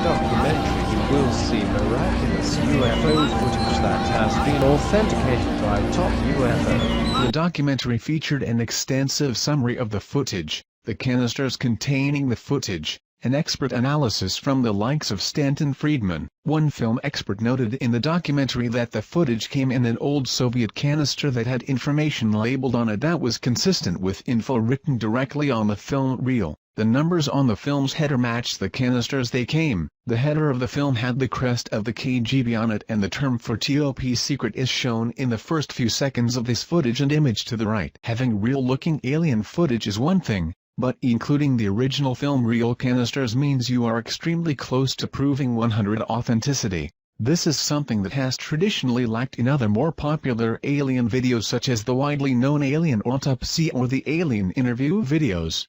documentary you will see miraculous UFO footage that has been authenticated by top UFO. The documentary featured an extensive summary of the footage, the canisters containing the footage, an expert analysis from the likes of Stanton Friedman. One film expert noted in the documentary that the footage came in an old Soviet canister that had information labeled on it that was consistent with info written directly on the film reel. The numbers on the film's header matched the canisters they came. The header of the film had the crest of the KGB on it, and the term for top secret is shown in the first few seconds of this footage and image to the right. Having real-looking alien footage is one thing, but including the original film reel canisters means you are extremely close to proving 100% authenticity. This is something that has traditionally lacked in other more popular alien videos such as the widely known Alien Autopsy or the Alien Interview videos.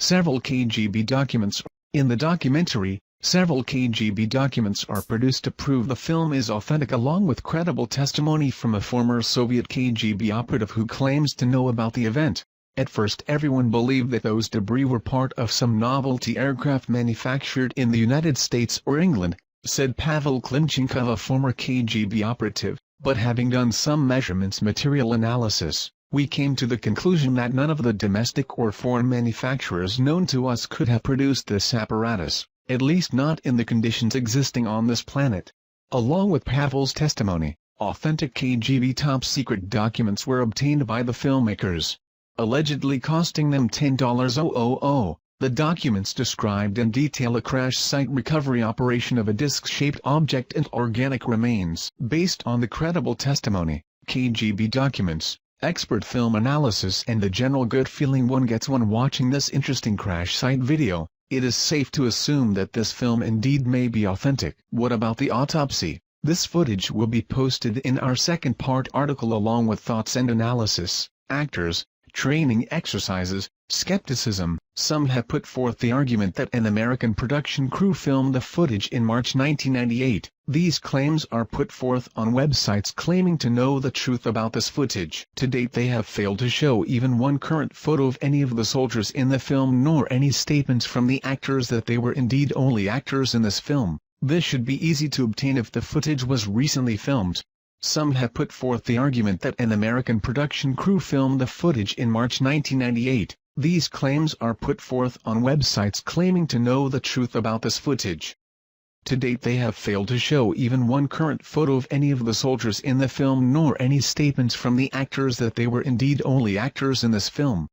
Several KGB documents. In the documentary, several KGB documents are produced to prove the film is authentic, along with credible testimony from a former Soviet KGB operative who claims to know about the event. At first everyone believed that those debris were part of some novelty aircraft manufactured in the United States or England, said Pavel Klimchenkov, a former KGB operative, but having done some measurements material analysis, we came to the conclusion that none of the domestic or foreign manufacturers known to us could have produced this apparatus, at least not in the conditions existing on this planet. Along with Pavel's testimony, authentic KGB top-secret documents were obtained by the filmmakers, allegedly costing them $10,000. The documents described in detail a crash site recovery operation of a disc-shaped object and organic remains. Based on the credible testimony, KGB documents, expert film analysis and the general good feeling one gets when watching this interesting crash site video, it is safe to assume that this film indeed may be authentic. What about the autopsy? This footage will be posted in our second part article along with thoughts and analysis, actors, training exercises, skepticism. Some have put forth the argument that an American production crew filmed the footage in March 1998. These claims are put forth on websites claiming to know the truth about this footage. To date they have failed to show even one current photo of any of the soldiers in the film, nor any statements from the actors that they were indeed only actors in this film. This should be easy to obtain if the footage was recently filmed. Some have put forth the argument that an American production crew filmed the footage in March 1998. These claims are put forth on websites claiming to know the truth about this footage. To date they have failed to show even one current photo of any of the soldiers in the film, nor any statements from the actors that they were indeed only actors in this film.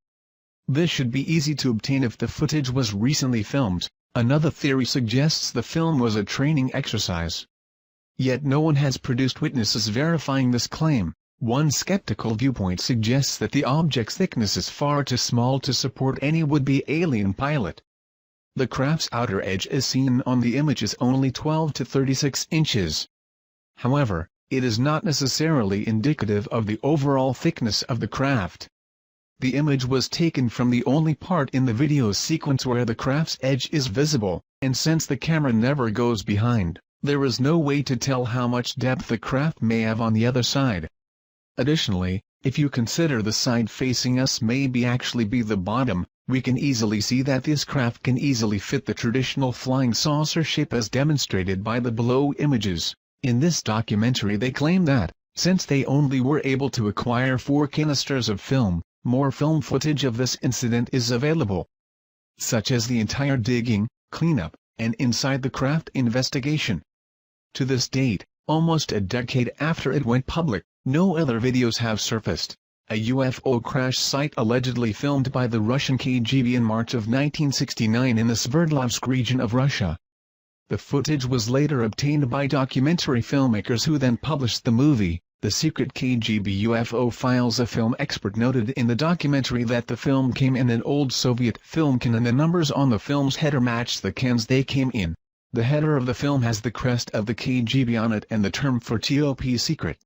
This should be easy to obtain if the footage was recently filmed. Another theory suggests the film was a training exercise. Yet no one has produced witnesses verifying this claim. One skeptical viewpoint suggests that the object's thickness is far too small to support any would-be alien pilot. The craft's outer edge as seen on the image is only 12 to 36 inches. However, it is not necessarily indicative of the overall thickness of the craft. The image was taken from the only part in the video sequence where the craft's edge is visible, and since the camera never goes behind, there is no way to tell how much depth the craft may have on the other side. Additionally, if you consider the side facing us may actually be the bottom, we can easily see that this craft can easily fit the traditional flying saucer shape as demonstrated by the below images. In this documentary they claim that, since they only were able to acquire 4 canisters of film, more film footage of this incident is available, such as the entire digging, cleanup, and inside the craft investigation. To this date, almost a decade after it went public, no other videos have surfaced. A UFO crash site allegedly filmed by the Russian KGB in March of 1969 in the Sverdlovsk region of Russia. The footage was later obtained by documentary filmmakers who then published the movie, The Secret KGB UFO Files. A film expert noted in the documentary that the film came in an old Soviet film can and the numbers on the film's header matched the cans they came in. The header of the film has the crest of the KGB on it and the term for top secret.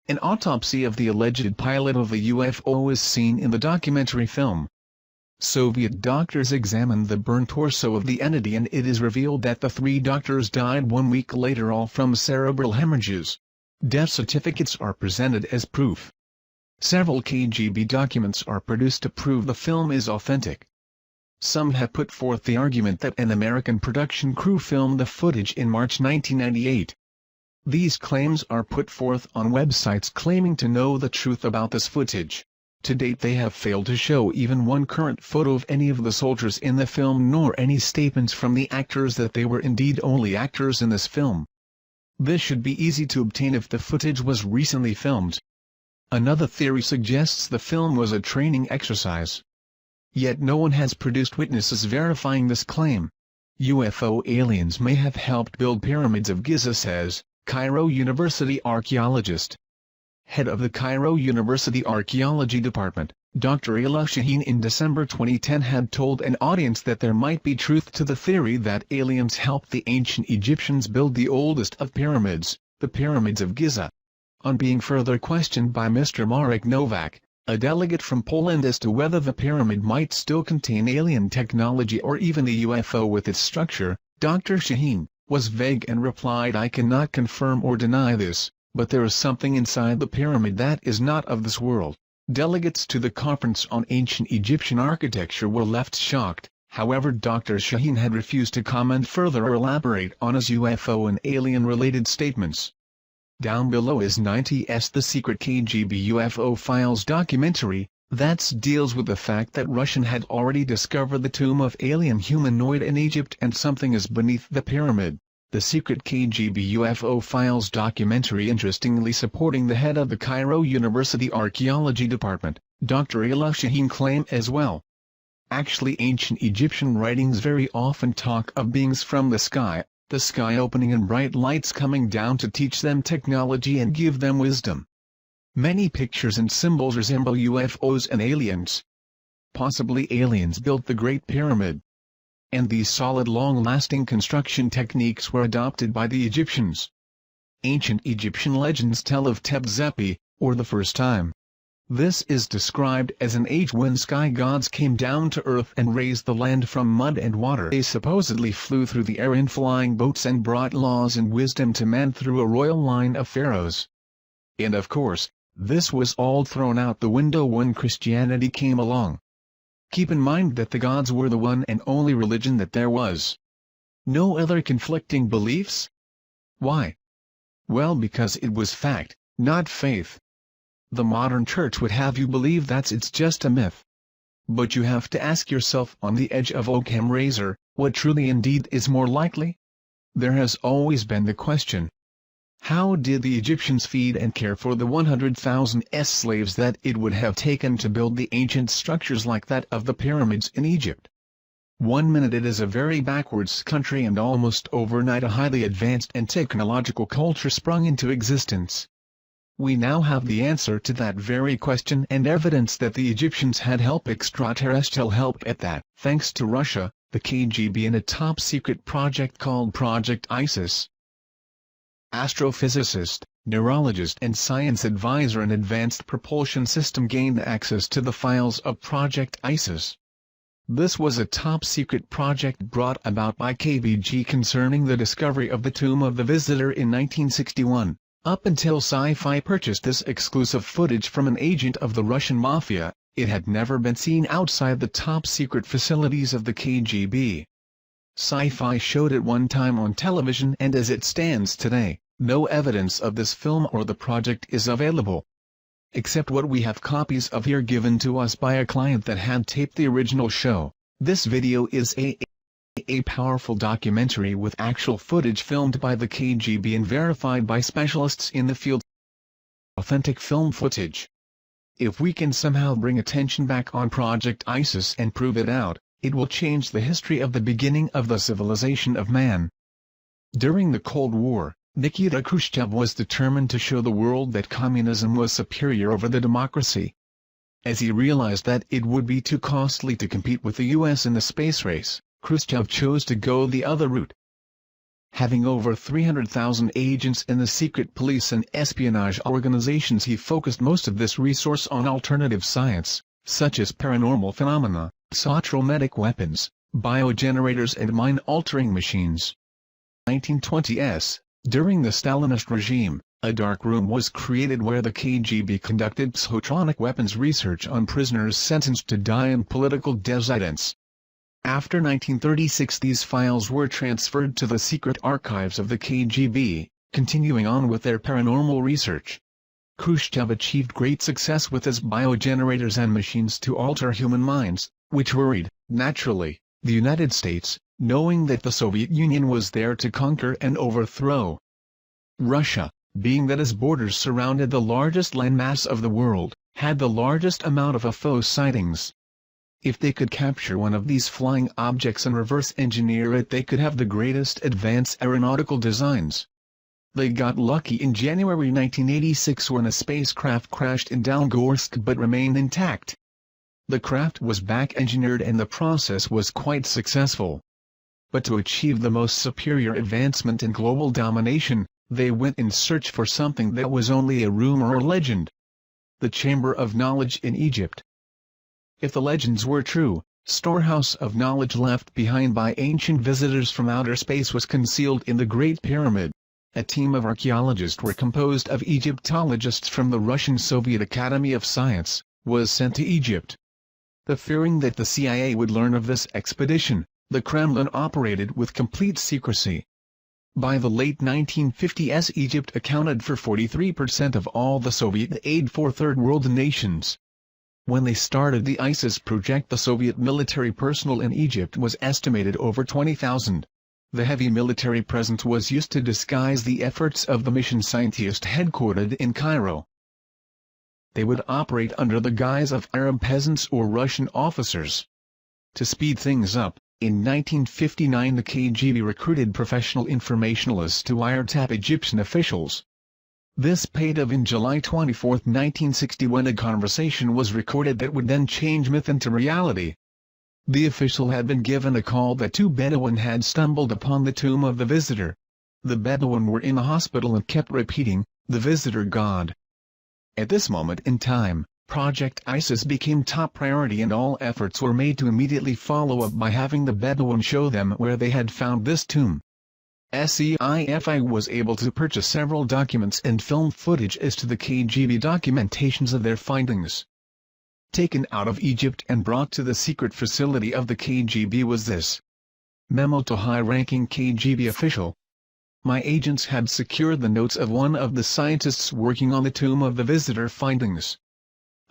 An autopsy of the alleged pilot of the UFO is seen in the documentary film. Soviet doctors examined the burned torso of the entity and it is revealed that the 3 doctors died 1 week later, all from cerebral hemorrhages. Death certificates are presented as proof. Several KGB documents are produced to prove the film is authentic. Some have put forth the argument that an American production crew filmed the footage in March 1998. These claims are put forth on websites claiming to know the truth about this footage. To date they have failed to show even one current photo of any of the soldiers in the film nor any statements from the actors that they were indeed only actors in this film. This should be easy to obtain if the footage was recently filmed. Another theory suggests the film was a training exercise. Yet no one has produced witnesses verifying this claim. UFO aliens may have helped build pyramids of Giza, says Cairo University archaeologist. Head of the Cairo University Archeology Department, Dr. Ayla Shaheen in December 2010 had told an audience that there might be truth to the theory that aliens helped the ancient Egyptians build the oldest of pyramids, the pyramids of Giza. On being further questioned by Mr. Marek Nowak, a delegate from Poland, as to whether the pyramid might still contain alien technology or even a UFO with its structure, Dr. Shaheen was vague and replied, "I cannot confirm or deny this, but there is something inside the pyramid that is not of this world." Delegates to the conference on ancient Egyptian architecture were left shocked. However, Dr. Shaheen had refused to comment further or elaborate on his UFO and alien-related statements. Down below is 90's The Secret KGB UFO Files documentary, that deals with the fact that Russian had already discovered the tomb of alien humanoid in Egypt and something is beneath the pyramid. The Secret KGB UFO Files documentary interestingly supporting the head of the Cairo University Archeology Department, Dr. Ayla Shaheen claim as well. Actually, ancient Egyptian writings very often talk of beings from the sky opening and bright lights coming down to teach them technology and give them wisdom. Many pictures and symbols resemble UFOs and aliens. Possibly aliens built the Great Pyramid. And these solid long-lasting construction techniques were adopted by the Egyptians. Ancient Egyptian legends tell of Tebzepi, or the first time. This is described as an age when sky gods came down to earth and raised the land from mud and water. They supposedly flew through the air in flying boats and brought laws and wisdom to man through a royal line of pharaohs. And of course, this was all thrown out the window when Christianity came along. Keep in mind that the gods were the one and only religion that there was. No other conflicting beliefs? Why? Well, because it was fact, not faith. The modern church would have you believe that it's just a myth. But you have to ask yourself, on the edge of Occam razor, what truly indeed is more likely? There has always been the question. How did the Egyptians feed and care for the 100,000 slaves that it would have taken to build the ancient structures like that of the pyramids in Egypt? 1 minute it is a very backwards country and almost overnight a highly advanced and technological culture sprung into existence. We now have the answer to that very question and evidence that the Egyptians had extraterrestrial help at that, thanks to Russia, the KGB and a top-secret project called Project ISIS. Astrophysicist, neurologist and science advisor in Advanced Propulsion System gained access to the files of Project ISIS. This was a top-secret project brought about by KGB concerning the discovery of the tomb of the visitor in 1961. Up until Sci-Fi purchased this exclusive footage from an agent of the Russian mafia, it had never been seen outside the top-secret facilities of the KGB. Sci-Fi showed it one time on television, and as it stands today, no evidence of this film or the project is available. Except what we have copies of here given to us by a client that had taped the original show. This video is a powerful documentary with actual footage filmed by the KGB and verified by specialists in the field. Authentic film footage. If we can somehow bring attention back on Project ISIS and prove it out, it will change the history of the beginning of the civilization of man. During the Cold War, Nikita Khrushchev was determined to show the world that communism was superior over the democracy. As he realized that it would be too costly to compete with the US in the space race, Khrushchev chose to go the other route. Having over 300,000 agents in the secret police and espionage organizations, he focused most of this resource on alternative science, such as paranormal phenomena, psychometric weapons, biogenerators and mind-altering machines. 1920s, during the Stalinist regime, a dark room was created where the KGB conducted psychotronic weapons research on prisoners sentenced to die and political dissidents. After 1936 these files were transferred to the secret archives of the KGB, continuing on with their paranormal research. Khrushchev achieved great success with his biogenerators and machines to alter human minds, which worried, naturally, the United States, knowing that the Soviet Union was there to conquer and overthrow. Russia, being that its borders surrounded the largest landmass of the world, had the largest amount of UFO sightings. If they could capture one of these flying objects and reverse engineer it, they could have the greatest advanced aeronautical designs. They got lucky in January 1986 when a spacecraft crashed in Dalgorsk but remained intact. The craft was back-engineered and the process was quite successful. But to achieve the most superior advancement in global domination, they went in search for something that was only a rumor or legend. The Chamber of Knowledge in Egypt. If the legends were true, storehouse of knowledge left behind by ancient visitors from outer space was concealed in the Great Pyramid. A team of archaeologists were composed of Egyptologists from the Russian Soviet Academy of Science, was sent to Egypt. The fearing that the CIA would learn of this expedition, the Kremlin operated with complete secrecy. By the late 1950s Egypt accounted for 43% of all the Soviet aid for Third World nations. When they started the ISIS project, the Soviet military personnel in Egypt was estimated over 20,000. The heavy military presence was used to disguise the efforts of the mission scientists headquartered in Cairo. They would operate under the guise of Arab peasants or Russian officers. To speed things up, in 1959 the KGB recruited professional informationalists to wiretap Egyptian officials. This paid off in July 24, 1960 when a conversation was recorded that would then change myth into reality. The official had been given a call that two Bedouin had stumbled upon the tomb of the visitor. The Bedouin were in a hospital and kept repeating, "The visitor God." At this moment in time, Project ISIS became top priority and all efforts were made to immediately follow up by having the Bedouin show them where they had found this tomb. SEIFI was able to purchase several documents and film footage as to the KGB documentations of their findings. Taken out of Egypt and brought to the secret facility of the KGB was this memo to high-ranking KGB official. My agents had secured the notes of one of the scientists working on the tomb of the visitor findings.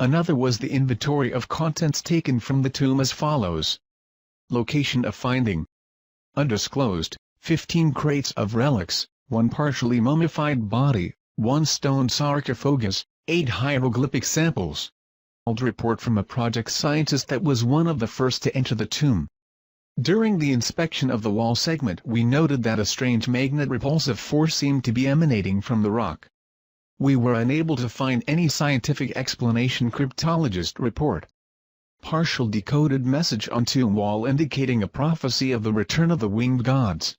Another was the inventory of contents taken from the tomb as follows. Location of finding. Undisclosed. 15 crates of relics, 1 partially mummified body, 1 stone sarcophagus, 8 hieroglyphic samples. Old report from a project scientist that was one of the first to enter the tomb. During the inspection of the wall segment we noted that a strange magnet-repulsive force seemed to be emanating from the rock. We were unable to find any scientific explanation. Cryptologist report. Partial decoded message on tomb wall indicating a prophecy of the return of the winged gods.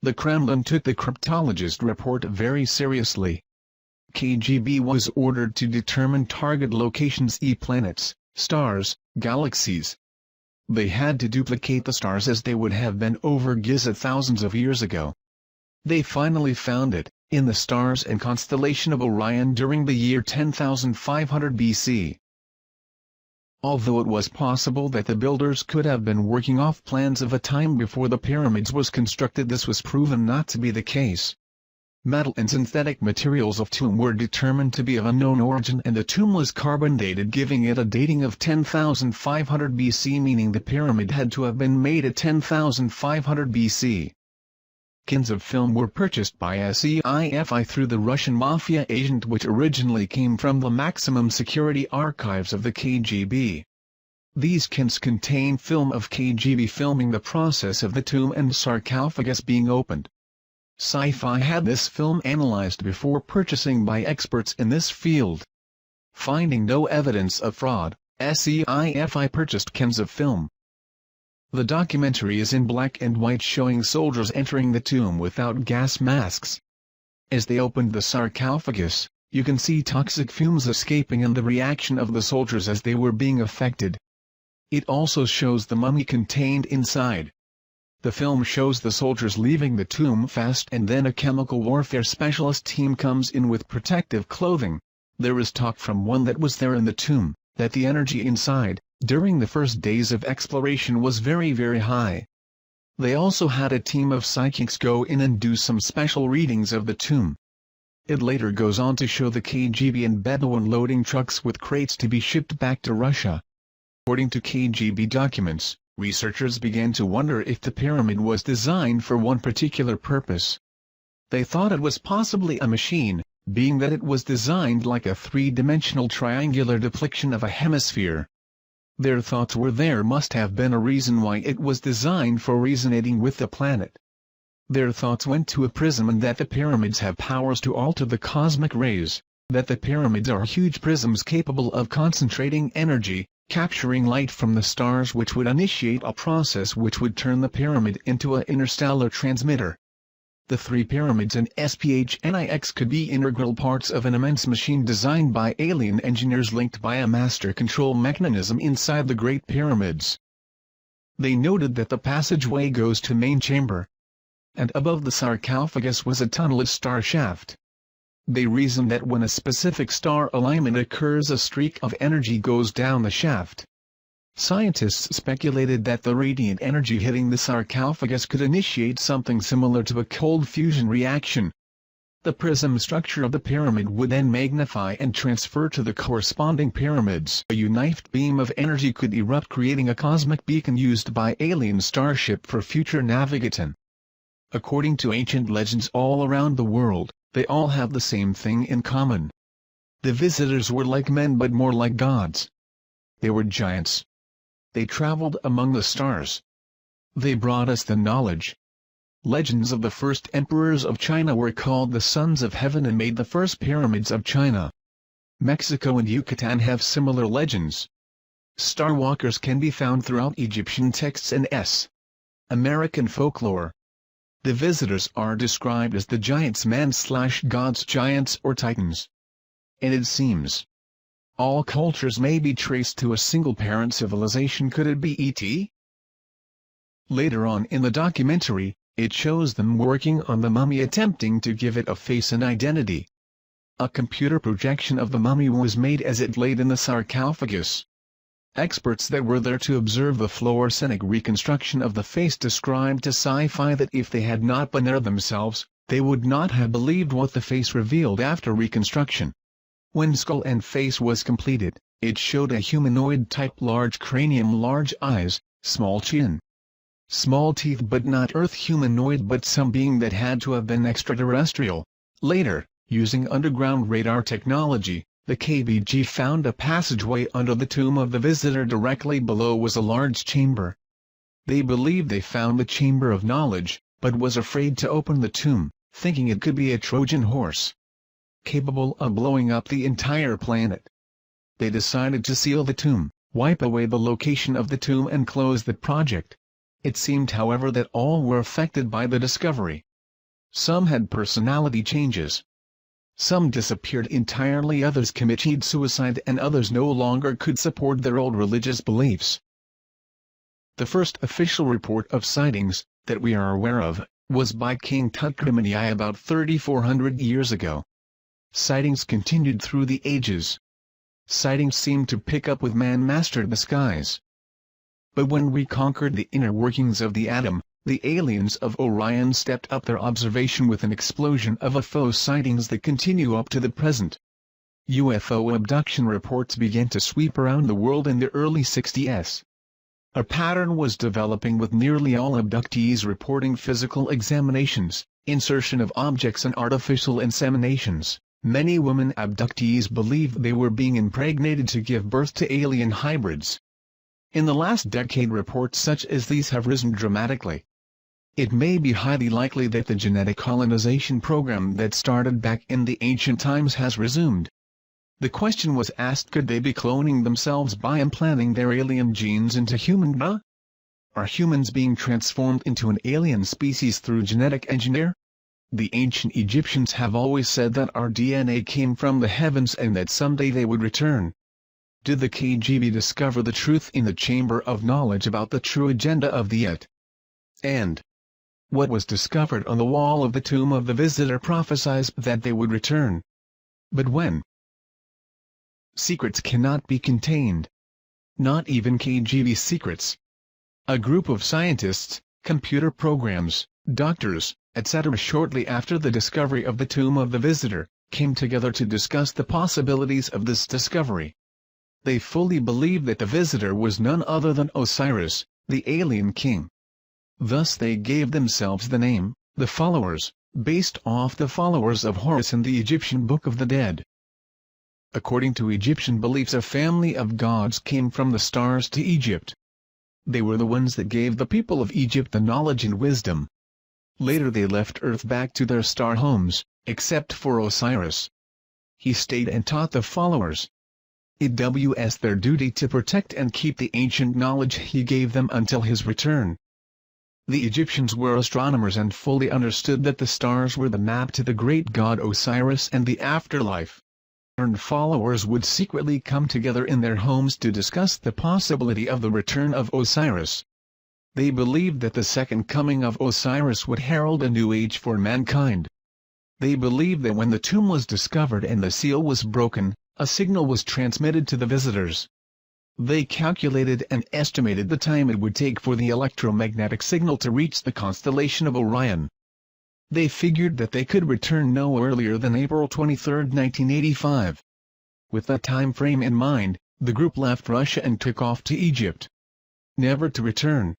The Kremlin took the cryptologist report very seriously. KGB was ordered to determine target locations: planets, stars, galaxies. They had to duplicate the stars as they would have been over Giza thousands of years ago. They finally found it, in the stars and constellation of Orion during the year 10,500 BC. Although it was possible that the builders could have been working off plans of a time before the pyramids was constructed, this was proven not to be the case. Metal and synthetic materials of tomb were determined to be of unknown origin and the tomb was carbon dated, giving it a dating of 10,500 BC, meaning the pyramid had to have been made at 10,500 BC. Cans of film were purchased by SEIFI through the Russian mafia agent, which originally came from the maximum security archives of the KGB. These cans contain film of KGB filming the process of the tomb and sarcophagus being opened. Sci-Fi had this film analyzed before purchasing by experts in this field. Finding no evidence of fraud, SEIFI purchased cans of film. The documentary is in black and white, showing soldiers entering the tomb without gas masks. As they opened the sarcophagus, you can see toxic fumes escaping and the reaction of the soldiers as they were being affected. It also shows the mummy contained inside. The film shows the soldiers leaving the tomb fast, and then a chemical warfare specialist team comes in with protective clothing. There is talk from one that was there in the tomb, that the energy inside, during the first days of exploration was very high. They also had a team of psychics go in and do some special readings of the tomb. It later goes on to show the KGB and Bedouin loading trucks with crates to be shipped back to Russia. According to KGB documents, researchers began to wonder if the pyramid was designed for one particular purpose. They thought it was possibly a machine, being that it was designed like a three-dimensional triangular depiction of a hemisphere. Their thoughts were there must have been a reason why it was designed for resonating with the planet. Their thoughts went to a prism and that the pyramids have powers to alter the cosmic rays, that the pyramids are huge prisms capable of concentrating energy, capturing light from the stars which would initiate a process which would turn the pyramid into an interstellar transmitter. The three pyramids and SPHNIX could be integral parts of an immense machine designed by alien engineers linked by a master control mechanism inside the Great Pyramids. They noted that the passageway goes to main chamber, and above the sarcophagus was a tunnelless star shaft. They reasoned that when a specific star alignment occurs a streak of energy goes down the shaft. Scientists speculated that the radiant energy hitting the sarcophagus could initiate something similar to a cold fusion reaction. The prism structure of the pyramid would then magnify and transfer to the corresponding pyramids. A united beam of energy could erupt, creating a cosmic beacon used by alien starship for future navigation. According to ancient legends all around the world, they all have the same thing in common. The visitors were like men but more like gods. They were giants. They traveled among the stars. They brought us the knowledge. Legends of the first emperors of China were called the Sons of Heaven and made the first pyramids of China. Mexico and Yucatan have similar legends. Starwalkers can be found throughout Egyptian texts and American folklore. The visitors are described as the giants man/gods, giants or titans. And it seems all cultures may be traced to a single parent civilization. Could it be ET? Later on in the documentary, it shows them working on the mummy, attempting to give it a face and identity. A computer projection of the mummy was made as it laid in the sarcophagus. Experts that were there to observe the fluorescent reconstruction of the face described to Sci-Fi that if they had not been there themselves, they would not have believed what the face revealed after reconstruction. When skull and face was completed, it showed a humanoid type: large cranium, large eyes, small chin, small teeth, but not Earth humanoid but some being that had to have been extraterrestrial. Later, using underground radar technology, the KGB found a passageway under the tomb of the visitor. Directly below was a large chamber. They believed they found the chamber of knowledge, but was afraid to open the tomb, thinking it could be a Trojan horse capable of blowing up the entire planet. They decided to seal the tomb, wipe away the location of the tomb and close the project. It seemed, however, that all were affected by the discovery. Some had personality changes. Some disappeared entirely, others committed suicide, and others no longer could support their old religious beliefs. The first official report of sightings, that we are aware of, was by King Tutkremeni about 3,400 years ago. Sightings continued through the ages. Sightings seemed to pick up with man mastered the skies. But when we conquered the inner workings of the atom, the aliens of Orion stepped up their observation with an explosion of UFO sightings that continue up to the present. UFO abduction reports began to sweep around the world in the early 60s. A pattern was developing with nearly all abductees reporting physical examinations, insertion of objects and artificial inseminations. Many women abductees believed they were being impregnated to give birth to alien hybrids. In the last decade, reports such as these have risen dramatically. It may be highly likely that the genetic colonization program that started back in the ancient times has resumed. The question was asked, could they be cloning themselves by implanting their alien genes into human DNA? Are humans being transformed into an alien species through genetic engineering? The ancient Egyptians have always said that our DNA came from the heavens and that someday they would return. Did the KGB discover the truth in the chamber of knowledge about the true agenda of the ET? And what was discovered on the wall of the tomb of the visitor prophesies that they would return. But when? Secrets cannot be contained. not even KGB secrets. A group of scientists, computer programs, doctors, etc. shortly after the discovery of the tomb of the visitor, came together to discuss the possibilities of this discovery. They fully believed that the visitor was none other than Osiris, the alien king. Thus they gave themselves the name, the Followers, based off the followers of Horus in the Egyptian Book of the Dead. According to Egyptian beliefs, a family of gods came from the stars to Egypt. They were the ones that gave the people of Egypt the knowledge and wisdom. Later they left Earth back to their star homes, except for Osiris. He stayed and taught the followers. It was their duty to protect and keep the ancient knowledge he gave them until his return. The Egyptians were astronomers and fully understood that the stars were the map to the great god Osiris and the afterlife. And followers would secretly come together in their homes to discuss the possibility of the return of Osiris. They believed that the second coming of Osiris would herald a new age for mankind. They believed that when the tomb was discovered and the seal was broken, a signal was transmitted to the visitors. They calculated and estimated the time it would take for the electromagnetic signal to reach the constellation of Orion. They figured that they could return no earlier than April 23, 1985. With that time frame in mind, the group left Russia and took off to Egypt, never to return.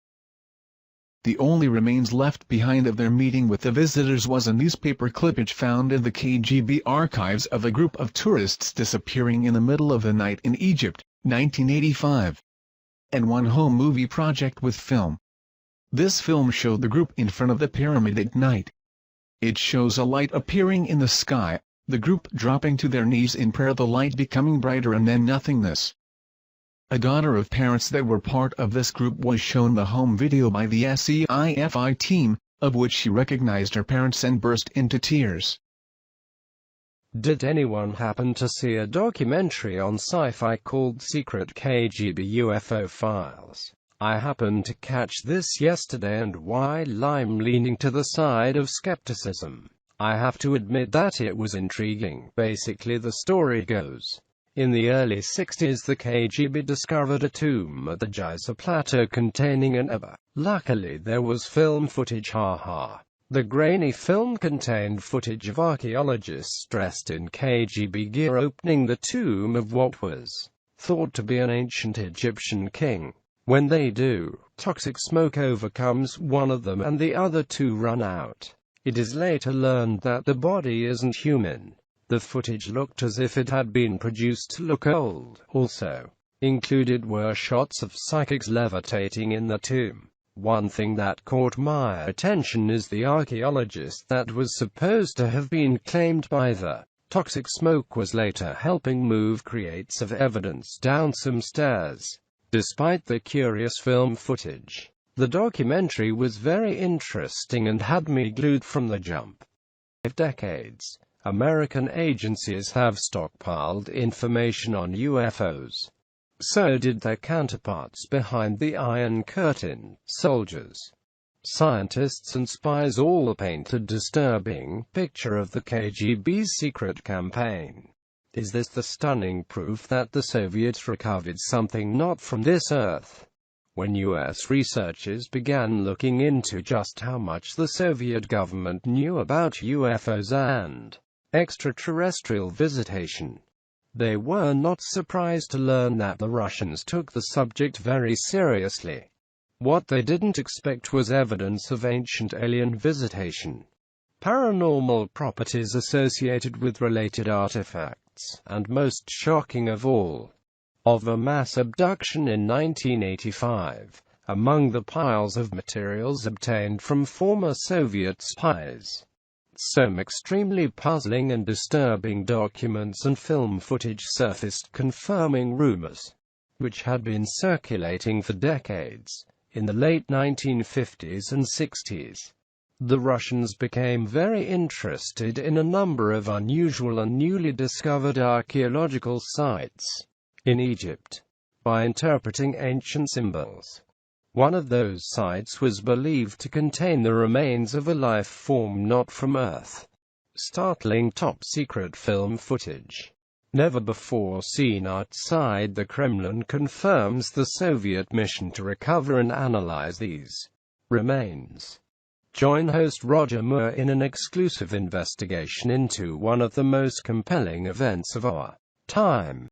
The only remains left behind of their meeting with the visitors was a newspaper clippage found in the KGB archives of a group of tourists disappearing in the middle of the night in Egypt, 1985. And one home movie project with film. This film showed the group in front of the pyramid at night. It shows a light appearing in the sky, the group dropping to their knees in prayer, the light becoming brighter and then nothingness. A daughter of parents that were part of this group was shown the home video by the SCIFI team, of which she recognized her parents and burst into tears. Did anyone happen to see a documentary on sci-fi called Secret KGB UFO Files? I happened to catch this yesterday, and while I'm leaning to the side of skepticism, I have to admit that it was intriguing. Basically, the story goes, in the early 60s the KGB discovered a tomb at the Giza Plateau containing an Abba. Luckily there was film footage, haha. The grainy film contained footage of archaeologists dressed in KGB gear opening the tomb of what was thought to be an ancient Egyptian king. When they do, toxic smoke overcomes one of them and the other two run out. It is later learned that the body isn't human. The footage looked as if it had been produced to look old. Also included were shots of psychics levitating in the tomb. One thing that caught my attention is the archaeologist that was supposed to have been claimed by the toxic smoke was later helping move crates of evidence down some stairs. Despite the curious film footage, the documentary was very interesting and had me glued from the jump. 5 decades. American agencies have stockpiled information on UFOs. So did their counterparts behind the Iron Curtain. Soldiers, scientists and spies all paint a disturbing picture of the KGB's secret campaign. Is this the stunning proof that the Soviets recovered something not from this earth? When US researchers began looking into just how much the Soviet government knew about UFOs and extraterrestrial visitation, they were not surprised to learn that the Russians took the subject very seriously. What they didn't expect was evidence of ancient alien visitation, paranormal properties associated with related artifacts, and most shocking of all, of a mass abduction in 1985, among the piles of materials obtained from former Soviet spies. Some extremely puzzling and disturbing documents and film footage surfaced confirming rumors, which had been circulating for decades. In the late 1950s and 60s, the Russians became very interested in a number of unusual and newly discovered archaeological sites in Egypt by interpreting ancient symbols. One of those sites was believed to contain the remains of a life form not from Earth. Startling top-secret film footage. never before seen outside the Kremlin, confirms the Soviet mission to recover and analyze these remains. Join host Roger Moore in an exclusive investigation into one of the most compelling events of our time.